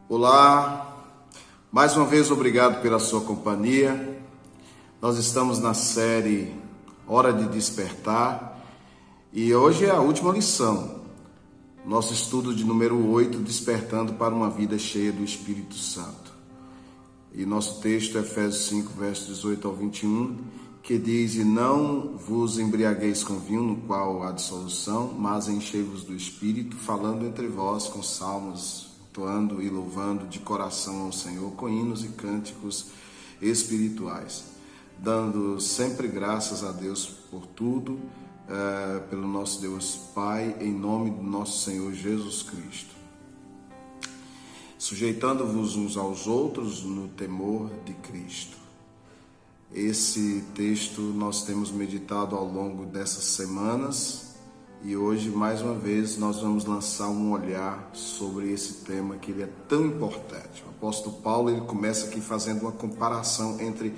Olá, mais uma vez obrigado pela sua companhia. Nós estamos na série Hora de Despertar e hoje é a última lição, nosso estudo de número 8, Despertando para uma Vida Cheia do Espírito Santo. E nosso texto é Efésios 5, versos 18 ao 21, que diz: E não vos embriagueis com vinho, no qual há dissolução, mas enchei-vos do Espírito, falando entre vós com salmos, entoando e louvando de coração ao Senhor com hinos e cânticos espirituais, dando sempre graças a Deus por tudo, pelo nosso Deus Pai, em nome do nosso Senhor Jesus Cristo, sujeitando-vos uns aos outros no temor de Cristo. Esse texto nós temos meditado ao longo dessas semanas e hoje, mais uma vez, nós vamos lançar um olhar sobre esse tema que ele é tão importante. O apóstolo Paulo ele começa aqui fazendo uma comparação entre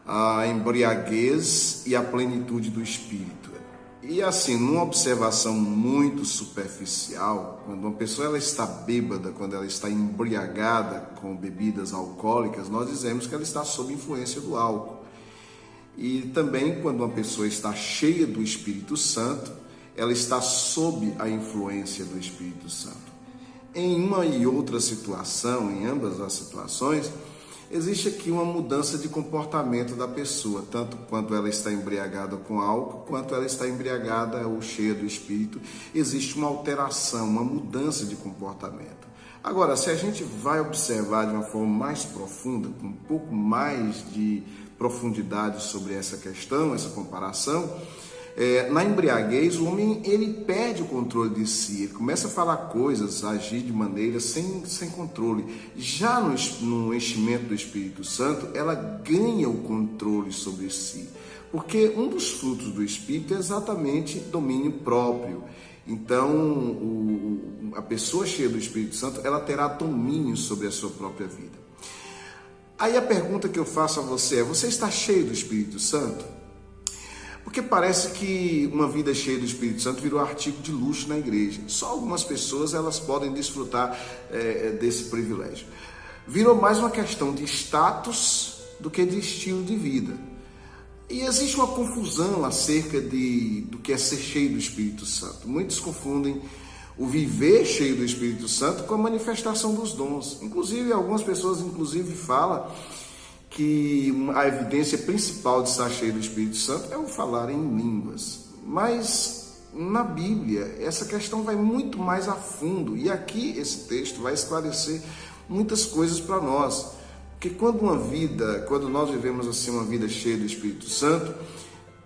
a embriaguez e a plenitude do Espírito. E assim, numa observação muito superficial, quando uma pessoa ela está bêbada, quando ela está embriagada com bebidas alcoólicas, nós dizemos que ela está sob influência do álcool. E também quando uma pessoa está cheia do Espírito Santo, ela está sob a influência do Espírito Santo. Em uma e outra situação, em ambas as situações, existe aqui uma mudança de comportamento da pessoa, tanto quando ela está embriagada com álcool, quanto ela está embriagada ou cheia do Espírito, existe uma alteração, uma mudança de comportamento. Agora, se a gente vai observar de uma forma mais profunda, com um pouco mais de profundidade sobre essa questão, essa comparação, na embriaguez, o homem ele perde o controle de si, ele começa a falar coisas, a agir de maneira sem controle. Já no enchimento do Espírito Santo, ela ganha o controle sobre si, porque um dos frutos do Espírito é exatamente domínio próprio. Então, a pessoa cheia do Espírito Santo, ela terá domínio sobre a sua própria vida. Aí a pergunta que eu faço a você é: você está cheio do Espírito Santo? Porque parece que uma vida cheia do Espírito Santo virou artigo de luxo na igreja. Só algumas pessoas elas podem desfrutar desse privilégio. Virou mais uma questão de status do que de estilo de vida. E existe uma confusão acerca do que é ser cheio do Espírito Santo. Muitos confundem o viver cheio do Espírito Santo com a manifestação dos dons. Inclusive, algumas pessoas falam que a evidência principal de estar cheio do Espírito Santo é o falar em línguas. Mas na Bíblia essa questão vai muito mais a fundo e aqui esse texto vai esclarecer muitas coisas para nós. Porque quando nós vivemos assim uma vida cheia do Espírito Santo,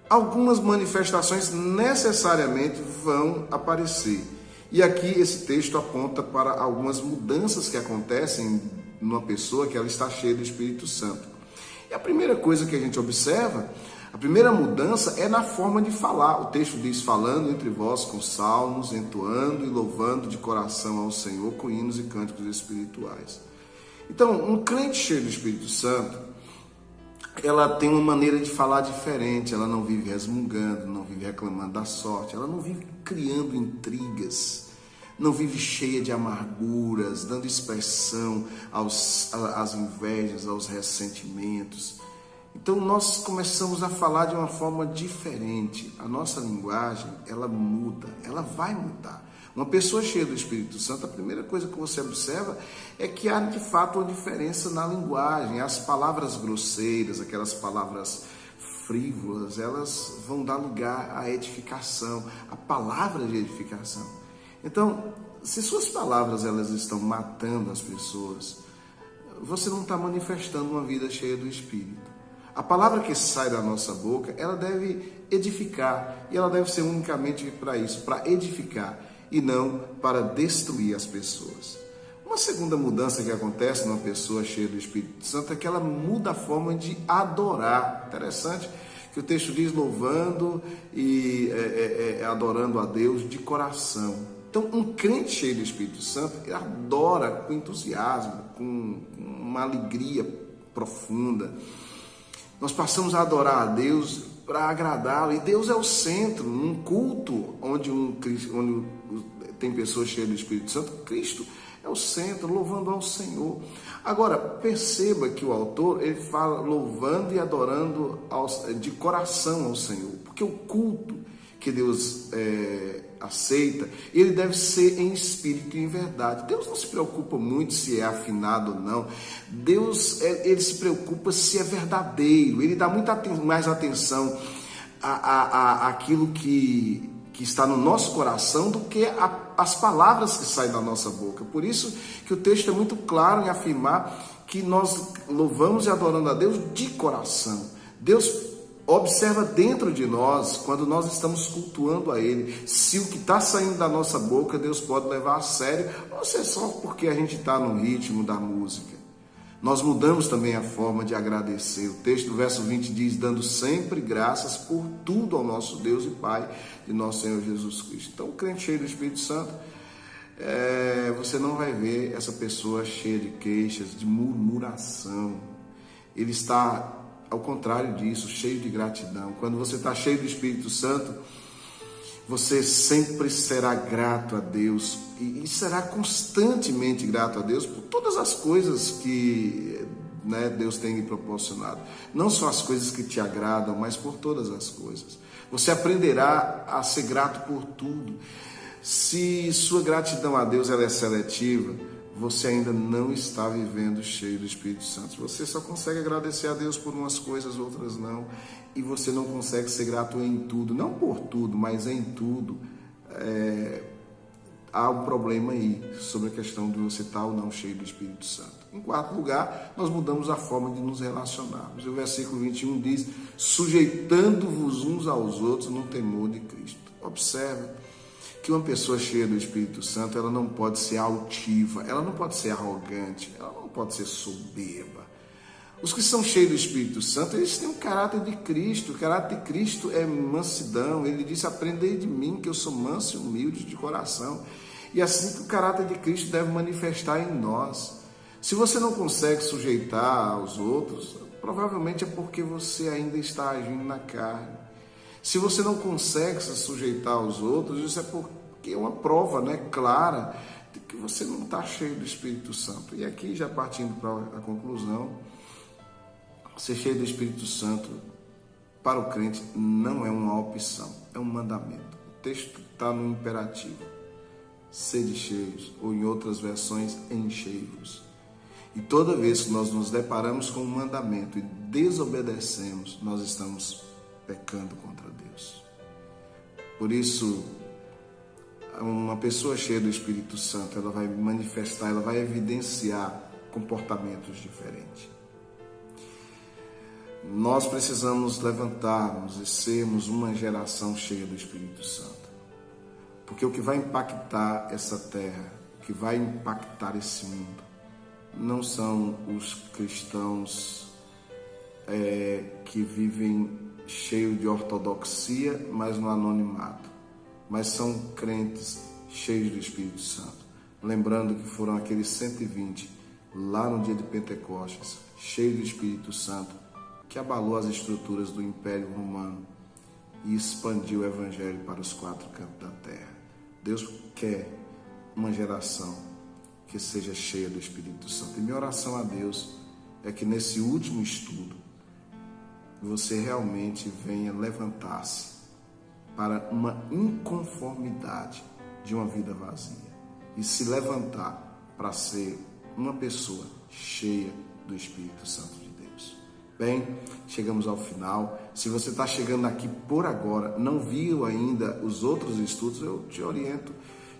algumas manifestações necessariamente vão aparecer. E aqui esse texto aponta para algumas mudanças que acontecem numa pessoa que ela está cheia do Espírito Santo. E a primeira coisa que a gente observa, a primeira mudança é na forma de falar. O texto diz: falando entre vós com salmos, entoando e louvando de coração ao Senhor com hinos e cânticos espirituais. Então, um crente cheio do Espírito Santo, ela tem uma maneira de falar diferente, ela não vive resmungando, não vive reclamando da sorte, ela não vive criando intrigas, não vive cheia de amarguras, dando expressão às invejas, aos ressentimentos. Então nós começamos a falar de uma forma diferente. A nossa linguagem, ela muda, ela vai mudar. Uma pessoa cheia do Espírito Santo, a primeira coisa que você observa é que há de fato uma diferença na linguagem. As palavras grosseiras, aquelas palavras frívolas, elas vão dar lugar à edificação, à palavra de edificação. Então, se suas palavras elas estão matando as pessoas, você não está manifestando uma vida cheia do Espírito. A palavra que sai da nossa boca, ela deve edificar, e ela deve ser unicamente para isso, para edificar, e não para destruir as pessoas. Uma segunda mudança que acontece numa pessoa cheia do Espírito Santo é que ela muda a forma de adorar. Interessante que o texto diz louvando e adorando a Deus de coração. Então, um crente cheio do Espírito Santo, ele adora com entusiasmo, com uma alegria profunda. Nós passamos a adorar a Deus para agradá-lo, e Deus é o centro. Num culto onde tem pessoas cheias do Espírito Santo, Cristo é É o centro, louvando ao Senhor. Agora, perceba que o autor, ele fala louvando e adorando de coração ao Senhor. Porque o culto que Deus aceita, ele deve ser em espírito e em verdade. Deus não se preocupa muito se é afinado ou não. Deus, ele se preocupa se é verdadeiro. Ele dá mais atenção àquilo que está no nosso coração do que as palavras que saem da nossa boca. Por isso que o texto é muito claro em afirmar que nós louvamos e adoramos a Deus de coração. Deus observa dentro de nós, quando nós estamos cultuando a Ele, se o que está saindo da nossa boca Deus pode levar a sério, ou se é só porque a gente está no ritmo da música. Nós mudamos também a forma de agradecer. O texto do verso 20 diz, dando sempre graças por tudo ao nosso Deus e Pai de nosso Senhor Jesus Cristo. Então, o crente cheio do Espírito Santo, você não vai ver essa pessoa cheia de queixas, de murmuração. Ele está, ao contrário disso, cheio de gratidão. Quando você está cheio do Espírito Santo, você sempre será grato a Deus e será constantemente grato a Deus por todas as coisas que Deus tem lhe proporcionado. Não só as coisas que te agradam, mas por todas as coisas. Você aprenderá a ser grato por tudo. Se sua gratidão a Deus ela é seletiva, você ainda não está vivendo cheio do Espírito Santo. Você só consegue agradecer a Deus por umas coisas, outras não. E você não consegue ser grato em tudo. Não por tudo, mas em tudo. Há um problema aí sobre a questão de você estar ou não cheio do Espírito Santo. Em quarto lugar, nós mudamos a forma de nos relacionarmos. O versículo 21 diz, sujeitando-vos uns aos outros no temor de Cristo. Observe que uma pessoa cheia do Espírito Santo, ela não pode ser altiva, ela não pode ser arrogante, ela não pode ser soberba. Os que são cheios do Espírito Santo, eles têm o caráter de Cristo. O caráter de Cristo é mansidão. Ele disse, aprendei de mim, que eu sou manso e humilde de coração. E assim que o caráter de Cristo deve manifestar em nós. Se você não consegue sujeitar aos outros, provavelmente é porque você ainda está agindo na carne. Se você não consegue se sujeitar aos outros, isso é porque é uma prova clara de que você não está cheio do Espírito Santo. E aqui, já partindo para a conclusão, ser cheio do Espírito Santo para o crente não é uma opção, é um mandamento. O texto está no imperativo, sede cheios, ou em outras versões, enchei-vos. E toda vez que nós nos deparamos com um mandamento e desobedecemos, nós estamos pecando contra Deus. Por isso, uma pessoa cheia do Espírito Santo, ela vai manifestar, ela vai evidenciar comportamentos diferentes. Nós precisamos levantarmos e sermos uma geração cheia do Espírito Santo. Porque o que vai impactar essa terra, o que vai impactar esse mundo, não são os cristãos que vivem cheio de ortodoxia, mas no anonimato. Mas são crentes cheios do Espírito Santo. Lembrando que foram aqueles 120 lá no dia de Pentecostes, cheios do Espírito Santo, que abalou as estruturas do Império Romano e expandiu o Evangelho para os 4 cantos da terra. Deus quer uma geração que seja cheia do Espírito Santo. E minha oração a Deus é que nesse último estudo você realmente venha levantar-se para uma inconformidade de uma vida vazia e se levantar para ser uma pessoa cheia do Espírito Santo de Deus. Bem, chegamos ao final. Se você está chegando aqui por agora, não viu ainda os outros estudos, eu te oriento,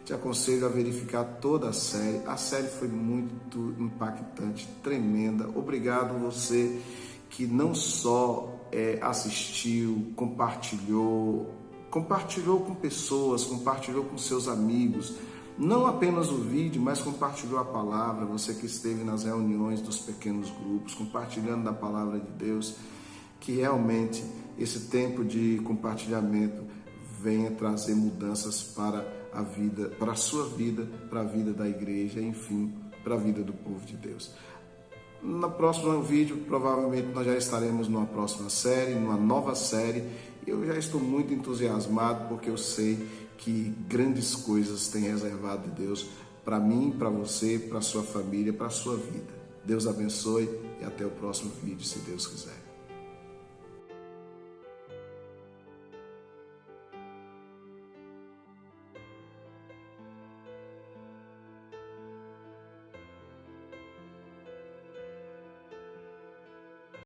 te aconselho a verificar toda a série. A série foi muito impactante, tremenda. Obrigado você que não só assistiu, compartilhou com pessoas, compartilhou com seus amigos, não apenas o vídeo, mas compartilhou a palavra, você que esteve nas reuniões dos pequenos grupos, compartilhando da palavra de Deus, que realmente esse tempo de compartilhamento venha trazer mudanças para a vida, para a sua vida, para a vida da igreja, enfim, para a vida do povo de Deus. No próximo vídeo, provavelmente nós já estaremos numa próxima série, numa nova série. Eu já estou muito entusiasmado porque eu sei que grandes coisas tem reservado de Deus para mim, para você, para sua família, para a sua vida. Deus abençoe e até o próximo vídeo, se Deus quiser.